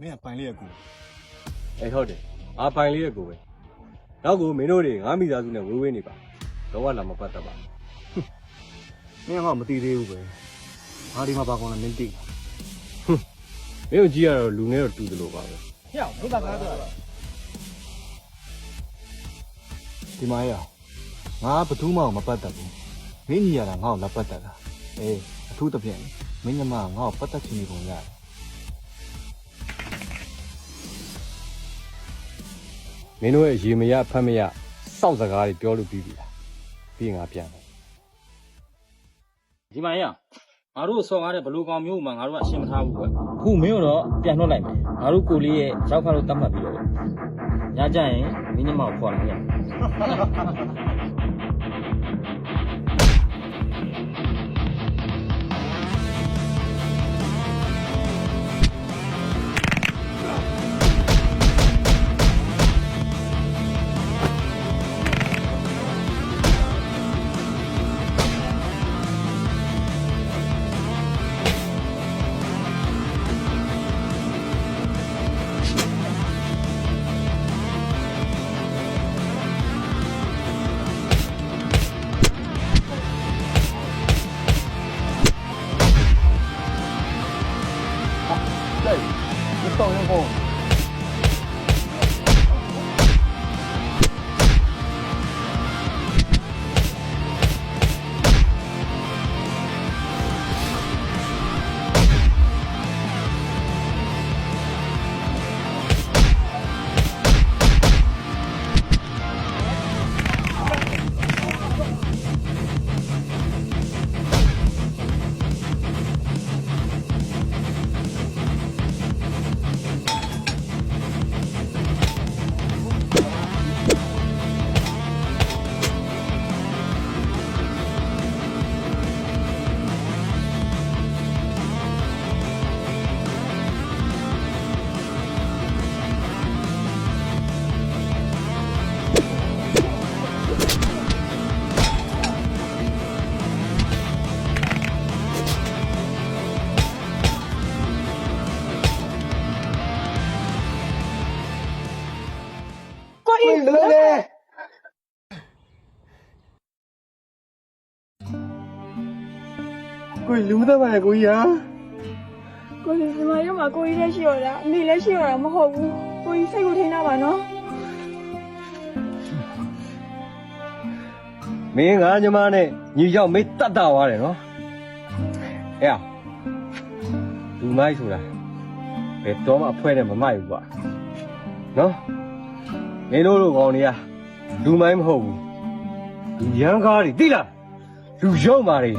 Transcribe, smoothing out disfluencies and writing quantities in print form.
မင်းကပိုင်လေးရကူဟုတ်တယ်ငါပိုင်လေးရကိုပဲနောက်ကိုမင်းတို့တွေငါမိသားစုနဲ့ဝေးဝေးနေပါတော့ကလာမပတ်သက်ပါမင်းကမသိသေးဘူးပဲငါဒီမှာဘာကောင်းလဲမင်းသိမင်းတို့ကြီးရတော့လူနဲ့တော့တူတယ်လို့ပါပဲဟဲ့ဘုရားကားတော့ဒီမှာရငါဘသူမှမပတ်သက်ဘူးမင်းကြီးရတာငါ့ကိုလက်ပတ်သက်တာအထူးသဖြင့်မင်းညမငါ့ကိုပတ်သက်ချင်နေပုံရတယ်မင်းတို့ရဲ့ရေမရဖတ်မရစောင့်စကားတွေပြောလို့ပြီးပြီလားပြီးငါပြန်တယ်ဒီမှာရငါတို့ဆော်ကားတဲ့ဘလူကောင်မျိုးမှငါတို့ကအရှင်းမထားဘူးကွအခုမင်းတို့တော့ပြန်နှုတ်လိုက်မယ်ငါတို့ကိုလေးရဲ့ရောက်ခါလို့တတ်မှတ်ပြီးတော့ညကြရင်မင်းညမကိုခေါ်လာရဆောင်းရင်ပေါ့ကိုလူမသားပါနဲ့ကိုကြီးဟာကိုကြီးဒီမှာရုံမှာကိုကြီးလည်းရှိရတာအမေလည်းရှိရတာမဟုတ်ဘူးကိုကြီးစိတ်ကိုထိန်းထားပါနော်မင်းငါညီမနဲ့ညီရောက်မေးတတ်တာသွားတယ်နော်လူမိုက်ဆိုတာဘယ်တော့မှအဖွဲနဲ့မမိုက်ဘူးကွာနော်မင်းတို့လိုကောင်တွေကလူမိုက်မဟုတ်ဘူးလူရန်ကားတွေသိလားလူရုံမာတွေ